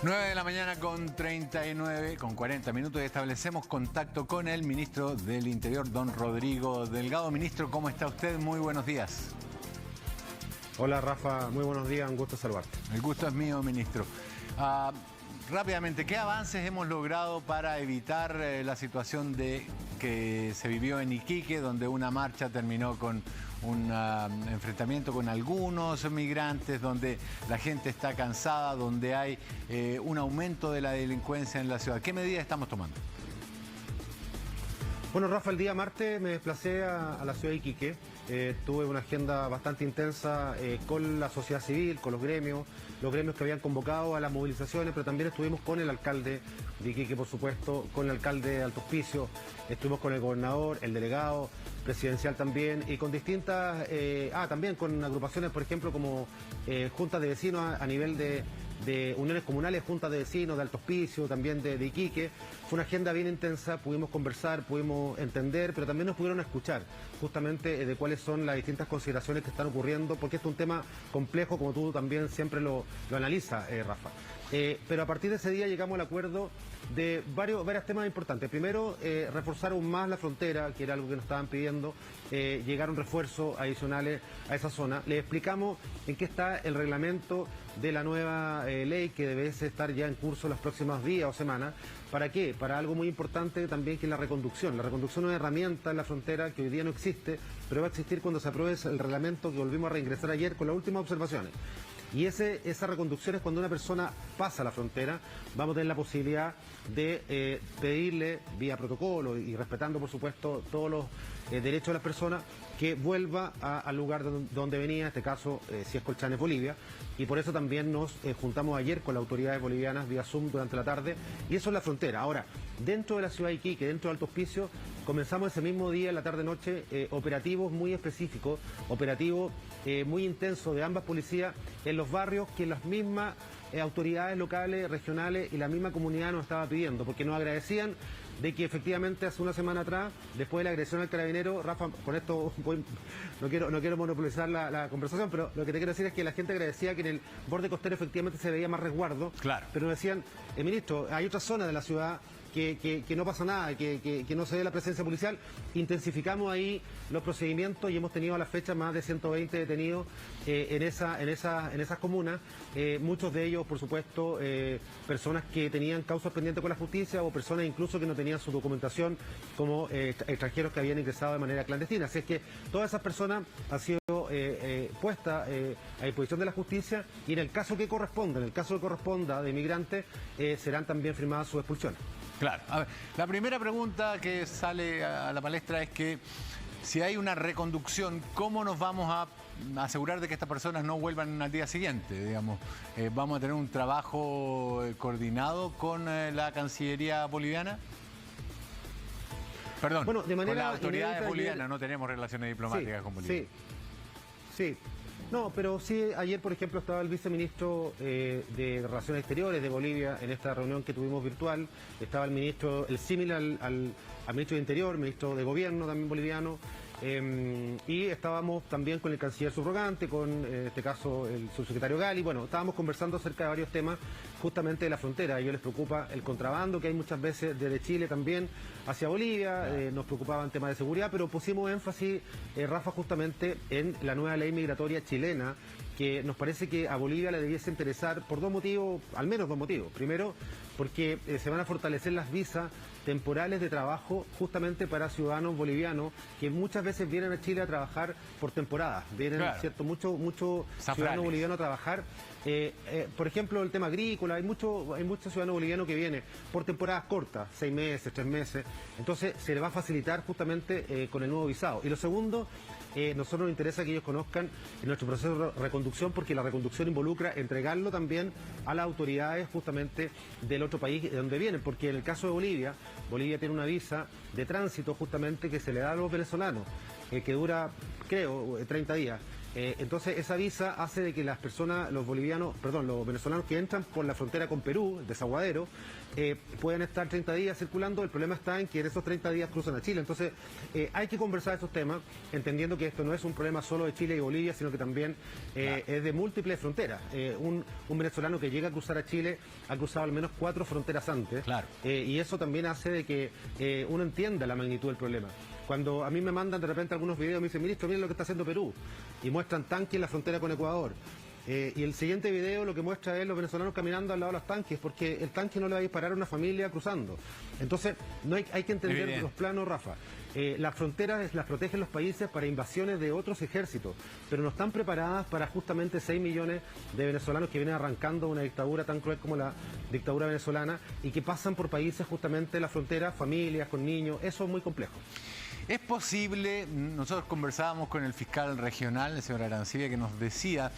9 de la mañana con 40 minutos y establecemos contacto con el ministro del Interior, don Rodrigo Delgado. Ministro, ¿cómo está usted? Muy buenos días. Hola Rafa, muy buenos días, un gusto saludarte. El gusto es mío, ministro. Rápidamente, ¿qué avances hemos logrado para evitar la situación que se vivió en Iquique, donde una marcha terminó con un enfrentamiento con algunos migrantes, donde la gente está cansada, donde hay un aumento de la delincuencia en la ciudad? ¿Qué medidas estamos tomando? Bueno, Rafa, el día martes me desplacé a la ciudad de Iquique. Tuve una agenda bastante intensa con la sociedad civil, con los gremios que habían convocado a las movilizaciones, pero también estuvimos con el alcalde de Iquique, por supuesto, con el alcalde de Alto Hospicio, estuvimos con el gobernador, el delegado presidencial también, y con distintas, también con agrupaciones, por ejemplo, como juntas de vecinos a nivel de uniones comunales, juntas de vecinos de Alto Hospicio, también de Iquique. Fue una agenda bien intensa, pudimos conversar, pudimos entender, pero también nos pudieron escuchar justamente de cuáles son las distintas consideraciones que están ocurriendo, porque este es un tema complejo, como tú también siempre lo analizas, Rafa. Pero a partir de ese día llegamos al acuerdo de varios temas importantes. Primero, reforzar aún más la frontera, que era algo que nos estaban pidiendo. Llegaron refuerzos adicionales a esa zona. Les explicamos en qué está el reglamento de la nueva ley, que debe estar ya en curso los próximos días o semanas. ¿Para qué? Para algo muy importante también, que es la reconducción. La reconducción es una herramienta en la frontera que hoy día no existe, pero va a existir cuando se apruebe el reglamento que volvimos a reingresar ayer con las últimas observaciones. Y esa reconducción es cuando una persona pasa la frontera. Vamos a tener la posibilidad de pedirle, vía protocolo y respetando, por supuesto, todos los derechos de las personas, que vuelva al lugar donde venía, en este caso, si es Colchane, Bolivia. Y por eso también nos juntamos ayer con las autoridades bolivianas vía Zoom durante la tarde. Y eso es la frontera. Ahora, dentro de la ciudad de Iquique, dentro de Alto Hospicio, comenzamos ese mismo día, en la tarde-noche, operativos muy específicos, operativos muy intensos de ambas policías en los barrios que las mismas autoridades locales, regionales y la misma comunidad nos estaba pidiendo, porque nos agradecían de que efectivamente hace una semana atrás, después de la agresión al carabinero, Rafa, con esto no quiero monopolizar la conversación, pero lo que te quiero decir es que la gente agradecía que en el borde costero efectivamente se veía más resguardo, claro. Pero nos decían, ministro, hay otras zonas de la ciudad que no pasa nada, que no se ve la presencia policial. Intensificamos ahí los procedimientos y hemos tenido a la fecha más de 120 detenidos en esas comunas, muchos de ellos, por supuesto, personas que tenían causas pendientes con la justicia, o personas incluso que no tenían su documentación, como extranjeros que habían ingresado de manera clandestina. Así es que todas esas personas han sido puestas a disposición de la justicia, y en el caso que corresponda de migrantes, serán también firmadas sus expulsiones. Claro. A ver, la primera pregunta que sale a la palestra es que si hay una reconducción, ¿cómo nos vamos a asegurar de que estas personas no vuelvan al día siguiente? Digamos, ¿vamos a tener un trabajo coordinado con la Cancillería boliviana? Perdón, bueno, de manera con las autoridades bolivianas. No tenemos relaciones diplomáticas con Bolivia. Sí. No, pero sí, ayer, por ejemplo, estaba el viceministro de Relaciones Exteriores de Bolivia en esta reunión que tuvimos virtual. Estaba el ministro, el símil al ministro de Interior, ministro de Gobierno también boliviano. Y estábamos también con el canciller subrogante, con, en este caso, el subsecretario Gali. Bueno, estábamos conversando acerca de varios temas justamente de la frontera. A ellos les preocupa el contrabando que hay muchas veces desde Chile también hacia Bolivia. Nos preocupaban temas de seguridad, pero pusimos énfasis, Rafa, justamente en la nueva ley migratoria chilena, que nos parece que a Bolivia le debiese interesar por dos motivos, al menos dos motivos. Primero, porque se van a fortalecer las visas temporales de trabajo justamente para ciudadanos bolivianos que muchas veces vienen a Chile a trabajar por temporadas. Vienen, claro, ¿cierto? Muchos ciudadanos bolivianos a trabajar. Por ejemplo, el tema agrícola, hay muchos ciudadanos bolivianos que vienen por temporadas cortas, 6 meses, 3 meses. Entonces se les va a facilitar justamente con el nuevo visado. Y lo segundo, nosotros nos interesa que ellos conozcan nuestro proceso de reconducción, porque la reconducción involucra entregarlo también a las autoridades justamente del otro país de donde vienen, porque en el caso de Bolivia tiene una visa de tránsito justamente que se le da a los venezolanos, que dura, creo, 30 días. Entonces esa visa hace de que las personas, los venezolanos que entran por la frontera con Perú, el desaguadero, puedan estar 30 días circulando. El problema está en que en esos 30 días cruzan a Chile. Entonces hay que conversar estos temas, entendiendo que esto no es un problema solo de Chile y Bolivia, sino que también es de múltiples fronteras. Un venezolano que llega a cruzar a Chile ha cruzado al menos 4 fronteras antes. Claro. Y eso también hace de que uno entienda la magnitud del problema. Cuando a mí me mandan de repente algunos videos, me dicen, ministro, miren lo que está haciendo Perú, y muestran tanques en la frontera con Ecuador. Y el siguiente video lo que muestra es los venezolanos caminando al lado de los tanques, porque el tanque no le va a disparar a una familia cruzando. Entonces, no hay que entender los planos, Rafa. Las fronteras las protegen los países para invasiones de otros ejércitos, pero no están preparadas para justamente 6 millones de venezolanos que vienen arrancando una dictadura tan cruel como la dictadura venezolana y que pasan por países justamente la frontera, familias con niños. Eso es muy complejo. Es posible, nosotros conversábamos con el fiscal regional, el señor Arancibia, que nos decía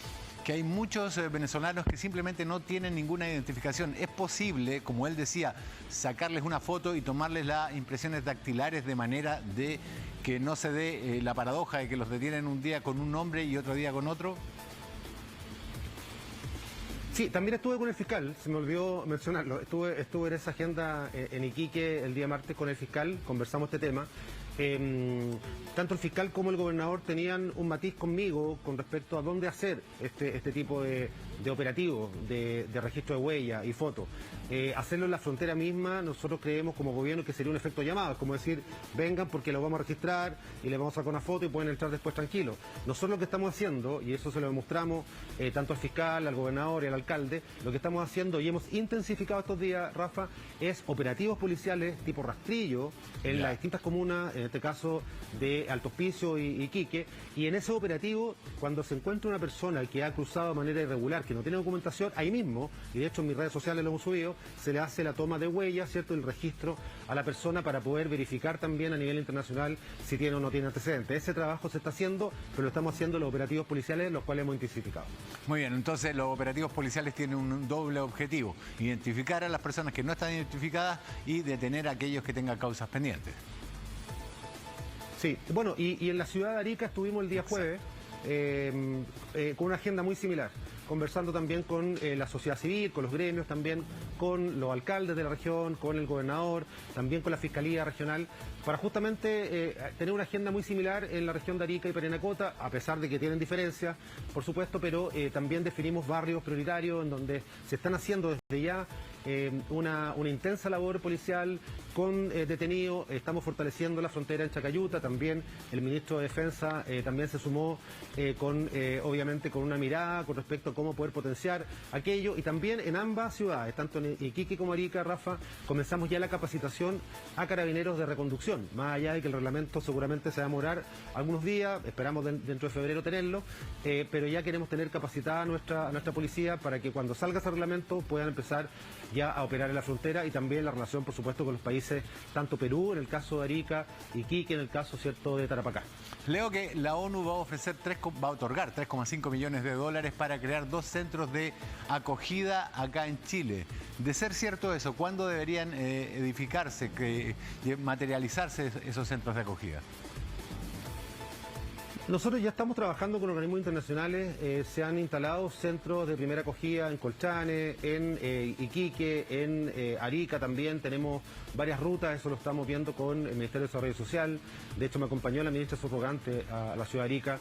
que hay muchos venezolanos que simplemente no tienen ninguna identificación. Es posible, como él decía, sacarles una foto y tomarles las impresiones dactilares de manera de que no se dé la paradoja de que los detienen un día con un nombre y otro día con otro. Sí, también estuve con el fiscal, se me olvidó mencionarlo. Estuve en esa agenda en Iquique el día martes con el fiscal, conversamos este tema. Tanto el fiscal como el gobernador tenían un matiz conmigo con respecto a dónde hacer este tipo de operativo, de registro de huella y foto. Hacerlo en la frontera misma, nosotros creemos como gobierno que sería un efecto llamado, es como decir, vengan porque lo vamos a registrar y le vamos a sacar una foto y pueden entrar después tranquilos. Nosotros lo que estamos haciendo, y eso se lo demostramos tanto al fiscal, al gobernador y al alcalde, lo que estamos haciendo y hemos intensificado estos días, Rafa, es operativos policiales tipo rastrillo en las distintas comunas, en este caso de Alto Hospicio y Iquique, y en ese operativo, cuando se encuentra una persona que ha cruzado de manera irregular, que no tiene documentación, ahí mismo, y de hecho en mis redes sociales lo hemos subido, se le hace la toma de huellas, ¿cierto?, el registro a la persona para poder verificar también a nivel internacional si tiene o no tiene antecedentes. Ese trabajo se está haciendo, pero lo estamos haciendo los operativos policiales, los cuales hemos intensificado. Muy bien, entonces los operativos policiales tienen un doble objetivo: identificar a las personas que no están identificadas y detener a aquellos que tengan causas pendientes. Sí, bueno, y en la ciudad de Arica estuvimos el día jueves con una agenda muy similar, conversando también con la sociedad civil, con los gremios también, con los alcaldes de la región, con el gobernador, también con la Fiscalía Regional, para justamente tener una agenda muy similar en la región de Arica y Parinacota, a pesar de que tienen diferencias, por supuesto, pero también definimos barrios prioritarios en donde se están haciendo desde ya una intensa labor policial con detenidos. Estamos fortaleciendo la frontera en Chacayuta, también el ministro de Defensa también se sumó obviamente con una mirada con respecto a cómo poder potenciar aquello, y también en ambas ciudades, tanto en Iquique como Arica, Rafa, comenzamos ya la capacitación a carabineros de reconducción, más allá de que el reglamento seguramente se va a demorar algunos días, esperamos dentro de febrero tenerlo, pero ya queremos tener capacitada a nuestra policía para que cuando salga ese reglamento puedan empezar ya a operar en la frontera, y también la relación, por supuesto, con los países, tanto Perú, en el caso de Arica, y Iquique, en el caso, cierto, de Tarapacá. Leo que la ONU va a otorgar 3,5 millones de dólares para crear 2 centros de acogida acá en Chile. De ser cierto eso, ¿cuándo deberían edificarse, materializarse esos centros de acogida? Nosotros ya estamos trabajando con organismos internacionales, se han instalado centros de primera acogida en Colchane, en Iquique, en Arica también, tenemos varias rutas, eso lo estamos viendo con el Ministerio de Desarrollo Social, de hecho me acompañó la ministra subrogante a la ciudad de Arica,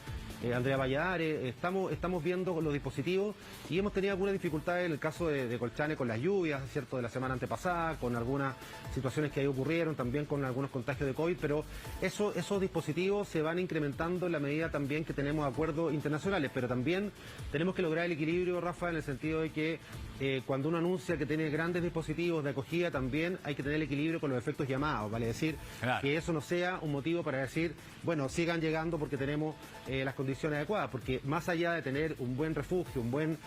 Andrea Valladares, estamos viendo los dispositivos y hemos tenido algunas dificultades en el caso de Colchane con las lluvias, ¿cierto?, de la semana antepasada, con algunas situaciones que ahí ocurrieron, también con algunos contagios de COVID, pero esos dispositivos se van incrementando en la medida también que tenemos acuerdos internacionales, pero también tenemos que lograr el equilibrio, Rafa, en el sentido de que cuando uno anuncia que tiene grandes dispositivos de acogida, también hay que tener el equilibrio con los efectos llamados, vale decir, claro, que eso no sea un motivo para decir, bueno, sigan llegando porque tenemos las condiciones adecuadas, porque más allá de tener un buen refugio, un buen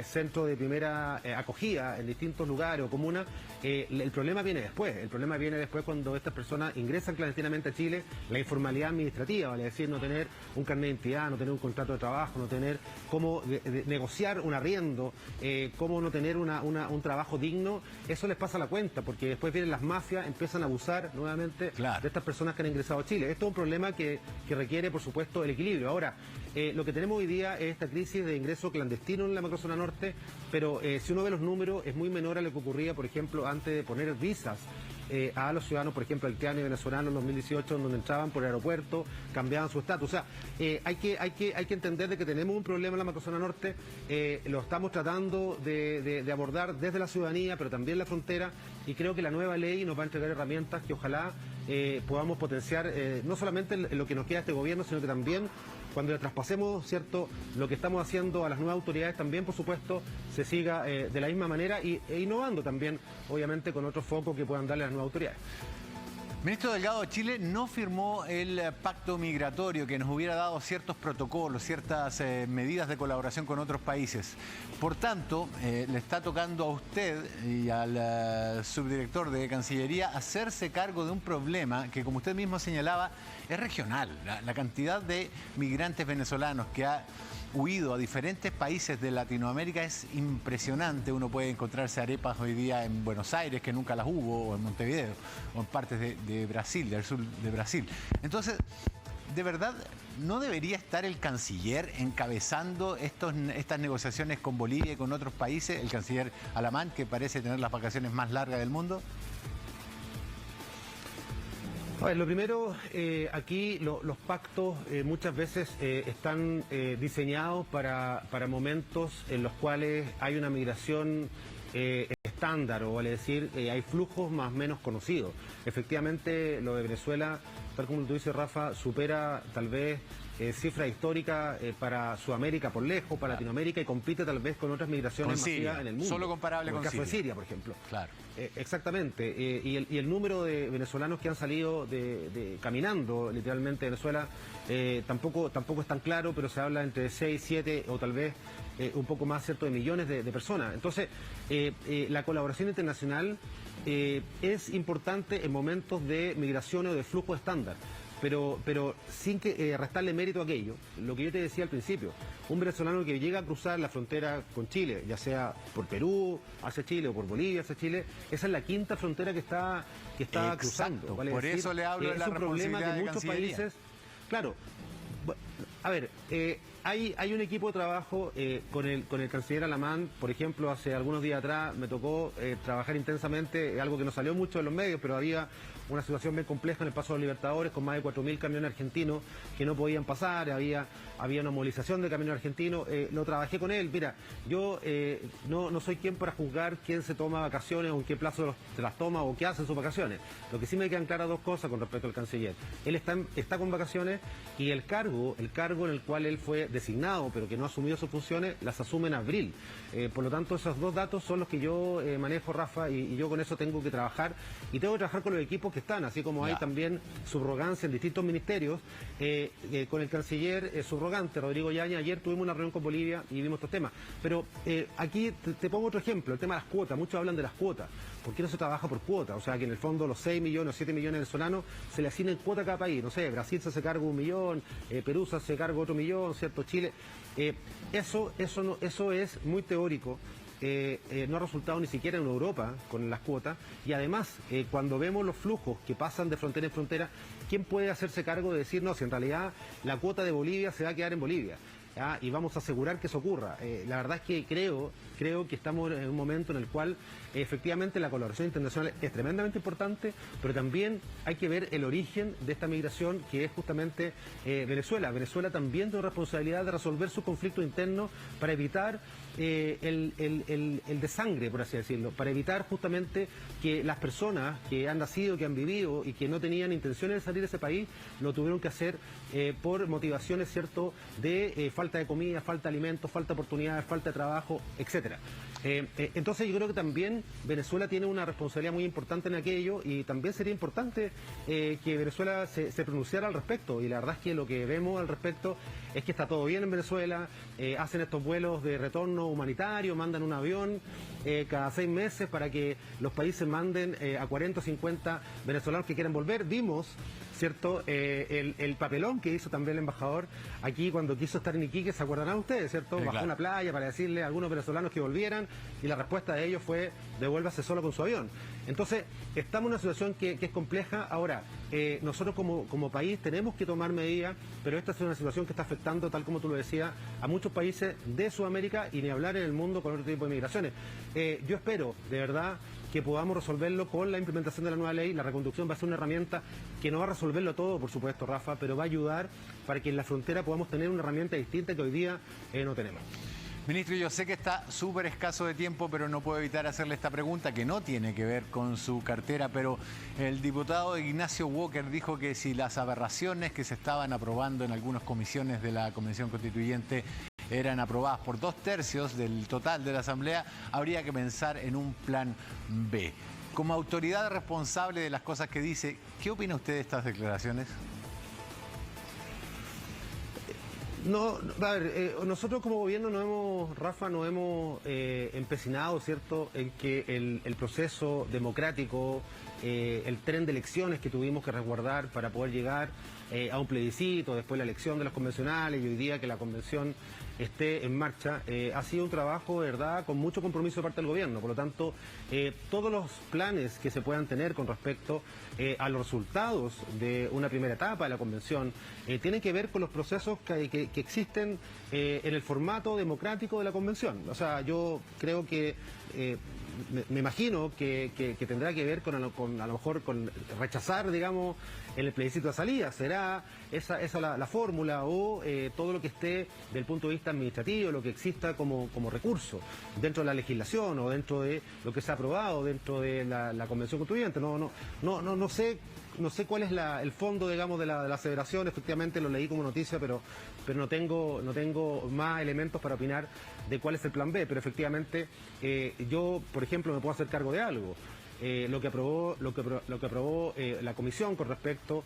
centro de primera acogida en distintos lugares o comunas, el problema viene después. El problema viene después cuando estas personas ingresan clandestinamente a Chile, la informalidad administrativa, vale decir, no tener un carnet de identidad, no tener un contrato de trabajo, no tener cómo negociar un arriendo, cómo no tener un trabajo digno, eso les pasa la cuenta, porque después vienen las mafias, empiezan a abusar nuevamente de estas personas que han ingresado a Chile. Esto es un problema que requiere, por supuesto, el equilibrio. Ahora, lo que tenemos hoy día es esta crisis de ingreso clandestino en la macrozona norte, pero si uno ve los números, es muy menor a lo que ocurría, por ejemplo, antes de poner visas a los ciudadanos, por ejemplo, haitianos y venezolanos en 2018, donde entraban por el aeropuerto, cambiaban su estatus. O sea, hay que entender de que tenemos un problema en la macrozona norte, lo estamos tratando de abordar desde la ciudadanía, pero también la frontera, y creo que la nueva ley nos va a entregar herramientas que ojalá podamos potenciar, no solamente en lo que nos queda de este gobierno, sino que también cuando le traspasemos, ¿cierto?, lo que estamos haciendo a las nuevas autoridades, también, por supuesto, se siga de la misma manera e innovando también, obviamente, con otros focos que puedan darle a las nuevas autoridades. Ministro Delgado, Chile no firmó el pacto migratorio que nos hubiera dado ciertos protocolos, ciertas medidas de colaboración con otros países. Por tanto, le está tocando a usted y al subdirector de Cancillería hacerse cargo de un problema que, como usted mismo señalaba, es regional. La cantidad de migrantes venezolanos que ha huido a diferentes países de Latinoamérica es impresionante. Uno puede encontrarse arepas hoy día en Buenos Aires, que nunca las hubo, o en Montevideo, o en partes de Brasil, del sur de Brasil. Entonces, ¿de verdad no debería estar el canciller encabezando estas negociaciones con Bolivia y con otros países? El canciller Alamán, que parece tener las vacaciones más largas del mundo. A ver, lo primero, aquí los pactos muchas veces están diseñados para momentos en los cuales hay una migración estándar, o vale decir, hay flujos más o menos conocidos. Efectivamente, lo de Venezuela, tal como tú dices, Rafa, supera tal vez cifra histórica para Sudamérica por lejos, para Latinoamérica, y compite tal vez con otras migraciones masivas en el mundo. Solo comparable con el caso de Siria, por ejemplo. Claro. Exactamente. Y el número de venezolanos que han salido caminando literalmente de Venezuela tampoco es tan claro, pero se habla entre 6, 7 o tal vez un poco más, ¿cierto?, de millones de personas. Entonces, la colaboración internacional es importante en momentos de migración o de flujo estándar. Pero sin que restarle mérito a aquello, lo que yo te decía al principio, un venezolano que llega a cruzar la frontera con Chile, ya sea por Perú hacia Chile o por Bolivia hacia Chile, esa es la quinta frontera que está cruzando. ¿Vale? Por eso le hablo de la responsabilidad de muchos países. Claro, a ver, hay un equipo de trabajo con el canciller Alamán. Por ejemplo, hace algunos días atrás me tocó trabajar intensamente, algo que no salió mucho en los medios, pero había una situación bien compleja en el Paso de los Libertadores, con más de 4.000 camiones argentinos que no podían pasar, había una movilización de camiones argentinos. Lo trabajé con él. Mira, yo no soy quien para juzgar quién se toma vacaciones o en qué plazo se las toma o qué hace en sus vacaciones. Lo que sí me quedan claras dos cosas con respecto al canciller. Él está con vacaciones, y el cargo en el cual él fue designado, pero que no ha asumido sus funciones, las asume en abril. Por lo tanto, esos dos datos son los que yo manejo, Rafa, y yo con eso tengo que trabajar, y tengo que trabajar con los equipos que están, así como hay también subrogancia en distintos ministerios. Con el canciller subrogante, Rodrigo Yaña, ayer tuvimos una reunión con Bolivia y vimos estos temas. Pero aquí te pongo otro ejemplo, el tema de las cuotas. Muchos hablan de las cuotas. ¿Por qué no se trabaja por cuota? O sea, que en el fondo los 6 millones o 7 millones venezolanos se le asignen cuota a cada país. No sé, Brasil se hace cargo 1 millón, Perú se hace cargo otro millón, ¿cierto? Chile. Eso es muy teórico. No ha resultado ni siquiera en Europa con las cuotas, y además cuando vemos los flujos que pasan de frontera en frontera, ¿quién puede hacerse cargo de decir, no, si en realidad la cuota de Bolivia se va a quedar en Bolivia? Y vamos a asegurar que eso ocurra? La verdad es que creo que estamos en un momento en el cual efectivamente la colaboración internacional es tremendamente importante, pero también hay que ver el origen de esta migración, que es justamente Venezuela. Venezuela también tiene responsabilidad de resolver su conflicto interno para evitar el desangre, por así decirlo, para evitar justamente que las personas que han nacido, que han vivido y que no tenían intenciones de salir de ese país, lo tuvieron que hacer por motivaciones, ¿cierto?, de falta falta de comida, falta de alimentos, falta de oportunidades, falta de trabajo, etcétera. Entonces yo creo que también Venezuela tiene una responsabilidad muy importante en aquello y también sería importante que Venezuela se pronunciara al respecto, y la verdad es que lo que vemos al respecto es que está todo bien en Venezuela, hacen estos vuelos de retorno humanitario, mandan un avión cada 6 meses para que los países manden a 40 o 50 venezolanos que quieran volver. Vimos, ¿cierto?, el papelón que hizo también el embajador aquí cuando quiso estar en Iquique, ¿se acuerdan ustedes, cierto? Bajó a una playa para decirle a algunos venezolanos que volvieran y la respuesta de ellos fue: devuélvase solo con su avión. Entonces, estamos en una situación que es compleja. Ahora, nosotros como país tenemos que tomar medidas, pero esta es una situación que está afectando, tal como tú lo decías, a muchos países de Sudamérica y ni hablar en el mundo con otro tipo de migraciones. Yo espero, de verdad, que podamos resolverlo con la implementación de la nueva ley. La reconducción va a ser una herramienta que no va a resolverlo todo, por supuesto, Rafa, pero va a ayudar para que en la frontera podamos tener una herramienta distinta que hoy día no tenemos. Ministro, yo sé que está súper escaso de tiempo, pero no puedo evitar hacerle esta pregunta que no tiene que ver con su cartera, pero el diputado Ignacio Walker dijo que si las aberraciones que se estaban aprobando en algunas comisiones de la Convención Constituyente eran aprobadas por 2/3 del total de la Asamblea, habría que pensar en un plan B. Como autoridad responsable de las cosas que dice, ¿qué opina usted de estas declaraciones? No, a ver, nosotros como gobierno Rafa, nos hemos empecinado, ¿cierto?, en que el proceso democrático, el tren de elecciones que tuvimos que resguardar para poder llegar a un plebiscito, después la elección de los convencionales y hoy día que la convención esté en marcha, ha sido un trabajo, de verdad, con mucho compromiso de parte del gobierno. Por lo tanto, todos los planes que se puedan tener con respecto a los resultados de una primera etapa de la convención tienen que ver con los procesos que existen en el formato democrático de la convención. O sea, yo creo que me imagino que tendrá que ver con a lo mejor con rechazar, digamos, el plebiscito de salida. ¿Será esa la fórmula o todo lo que esté del punto de vista administrativo, lo que exista como recurso dentro de la legislación o dentro de lo que se ha aprobado dentro de la Convención Constituyente? No sé cuál es el fondo, digamos, de la aseveración. Efectivamente lo leí como noticia, pero no tengo más elementos para opinar de cuál es el plan B. Pero efectivamente yo, por ejemplo, me puedo hacer cargo de algo. Lo que aprobó la comisión con respecto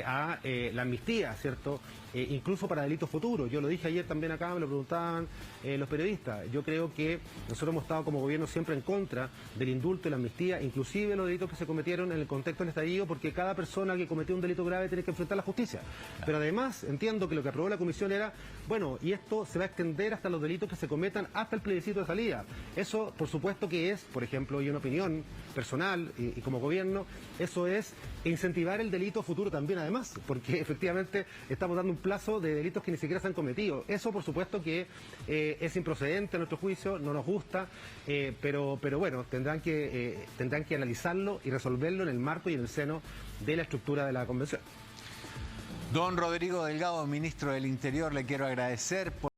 a la amnistía, ¿cierto? Incluso para delitos futuros. Yo lo dije ayer también acá, me lo preguntaban los periodistas. Yo creo que nosotros hemos estado como gobierno siempre en contra del indulto y la amnistía, inclusive los delitos que se cometieron en el contexto del estallido, porque cada persona que cometió un delito grave tiene que enfrentar la justicia. Pero además entiendo que lo que aprobó la comisión era, bueno, y esto se va a extender hasta los delitos que se cometan hasta el plebiscito de salida. Eso, por supuesto que es, por ejemplo, y una opinión personal y como gobierno, eso es incentivar el delito futuro también, además, porque efectivamente estamos dando un plazo de delitos que ni siquiera se han cometido. Eso, por supuesto, que es improcedente a nuestro juicio, no nos gusta, pero bueno, tendrán que analizarlo y resolverlo en el marco y en el seno de la estructura de la Convención. Don Rodrigo Delgado, ministro del Interior, le quiero agradecer por